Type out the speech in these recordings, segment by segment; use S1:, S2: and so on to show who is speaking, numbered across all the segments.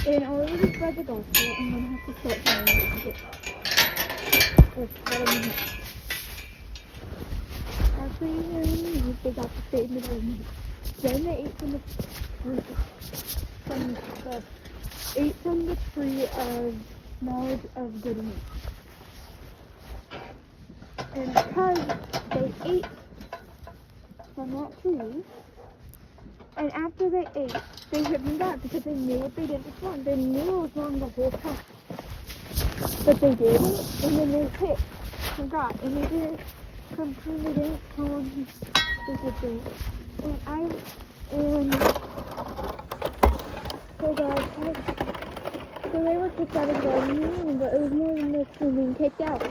S1: In order to spread the gospel, I'm going to have to start telling you After eating, they got to stay in the room. Then they ate from the tree of knowledge of good and evil. And because they ate from that tree, and after they ate, they hid from God because they knew what they did was wrong. They knew it was wrong the whole time. But they did it, and then they hid from God. And they didn't completely didn't tell him this was thing. So they were kicked out of God's union, but it was more than this from being kicked out.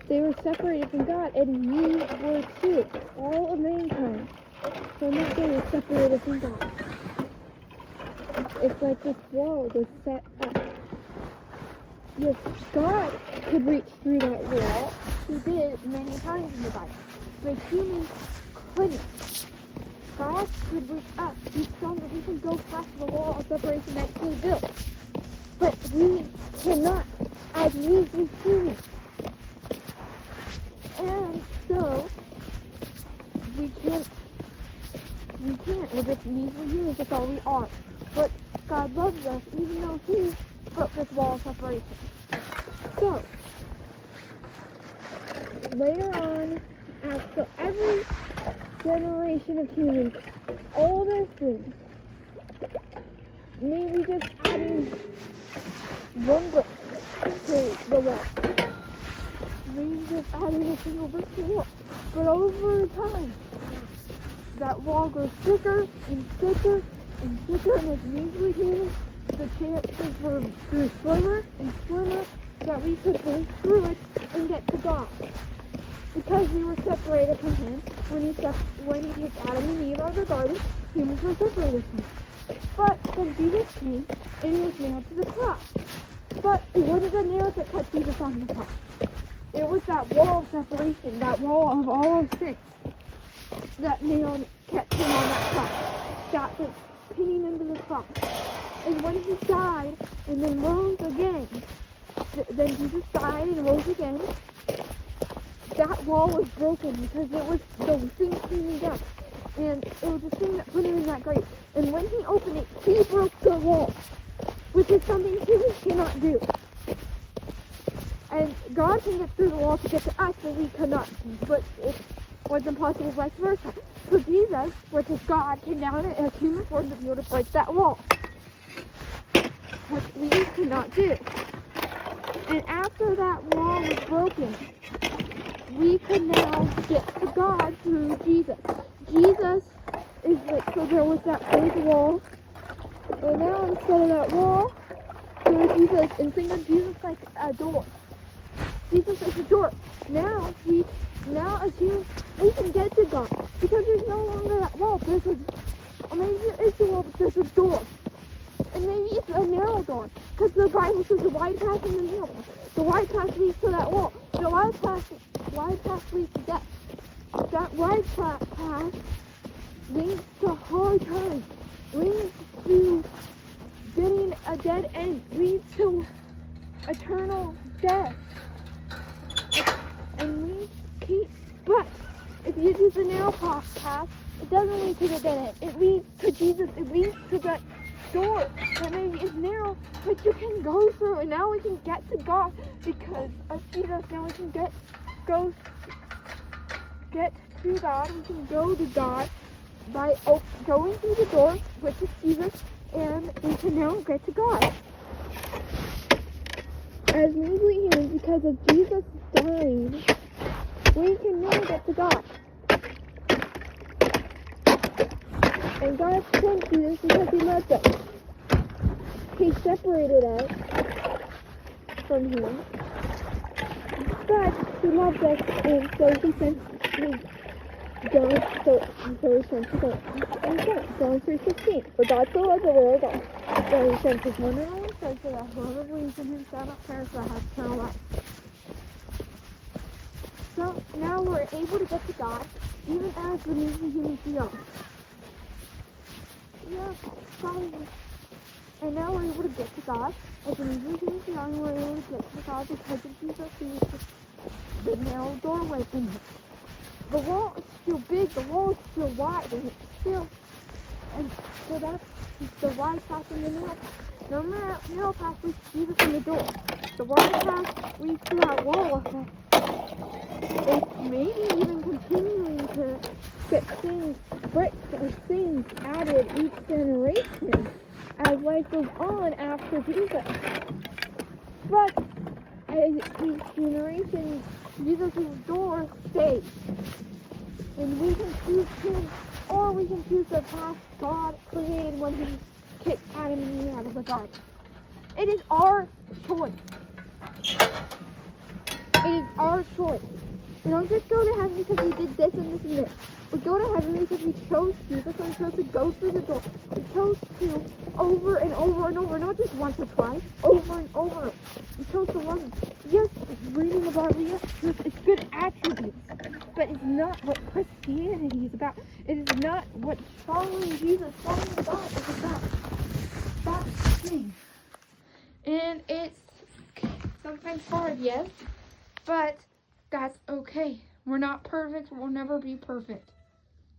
S1: They were separated from God, and we were too. All of mankind. So that day was separated from God. It's like this wall was set up. Yes, God could reach through that wall. He did many times in the Bible. But humans couldn't. God could reach up. He's strong that he can go past the wall of separation that he built. But we cannot, as weak as humans. And so, we can't. We're just measly humans, that's all we are. But God loves us, even though he built this wall of separation. So, later on, after every generation of humans, all their things, maybe just adding one brick to the wall. Maybe just adding a single brick to the wall. But over time, that wall goes thicker and thicker and thicker, and as usually humans, the chances were grew slimmer and slimmer that we could break through it and get to God. Because we were separated from him, when he took Adam and Eve out of the garden, humans were separated from him. But then Jesus came, and he was nailed to the cross. But it wasn't the nails that kept Jesus on the cross. It was that wall of separation, that wall of all of sin, that nail kept him on that cross. That was pinning him to the cross. And when he died and then rose again, then Jesus died and rose again, that wall was broken because it was the thing pinning death. And it was the thing that put him in that grave. And when he opened it, he broke the wall, which is something humans cannot do. And God can get through the wall to get to us, but we cannot. But it was impossible vice versa. So Jesus, which is God, came down as human form to be able to break that wall, which we cannot do. And after that wall was broken, we could now get to God through Jesus. Jesus is like, so there was that big wall, and now instead of that wall, there was Jesus, and think of Jesus like a door. Jesus is a door. Now as humans, we can get to God, because there's no longer that wall. Maybe there is a wall, but there's a door. And maybe it's a narrow door, because the Bible says the wide path and the narrow path. The wide path leads to that wall. The wide path leads to death. That wide path leads to hard times, leads to getting a dead end, leads to eternal death. And but if you do the narrow path, it doesn't lead to the dead end. It leads to Jesus. It leads to that door that maybe is narrow, but you can go through. And now we can get to God because of Jesus. Now we can get to God. We can go to God by going through the door, which is Jesus, and we can now get to God. As measly humans, because of Jesus dying, we can now get to God. And God sent Jesus because he loved us. He separated us from him, but he loved us, and so he sent his John 3:16. For God so loved the world that he sent his one and only Son, so that whoever believes in him shall not perish but have eternal life. So now we're able to get to God, even as the measly humans we are. Yeah, probably. And now we're able to get to God. As believers in the young, we're able to get to God because of Jesus. He was just the narrow doorway. And the wall is still big, the wall is still wide, and it's still, and so that's the wide path and the narrow path. No narrow path leads Jesus in the door. The wide path leads to that wall effect. It's maybe even continuing to get things, bricks or things added each generation as life goes on after Jesus. But as each generation, Jesus' door stays. And we can choose him, or we can choose the path God created when he kicked Adam and Eve out of the garden. It is our choice. It is our choice. We don't just go to heaven because we did this and this and this. We go to heaven because we chose Jesus and we chose to go through the door. We chose to over and over and over, not just once or twice, over and over. We chose to love him. Yes, it's reading the Bible, yes, it's good attributes, but it's not what Christianity is about. It is not what following Jesus, following God is about. That thing. And it's sometimes hard, yes, but that's okay. We're not perfect. We'll never be perfect.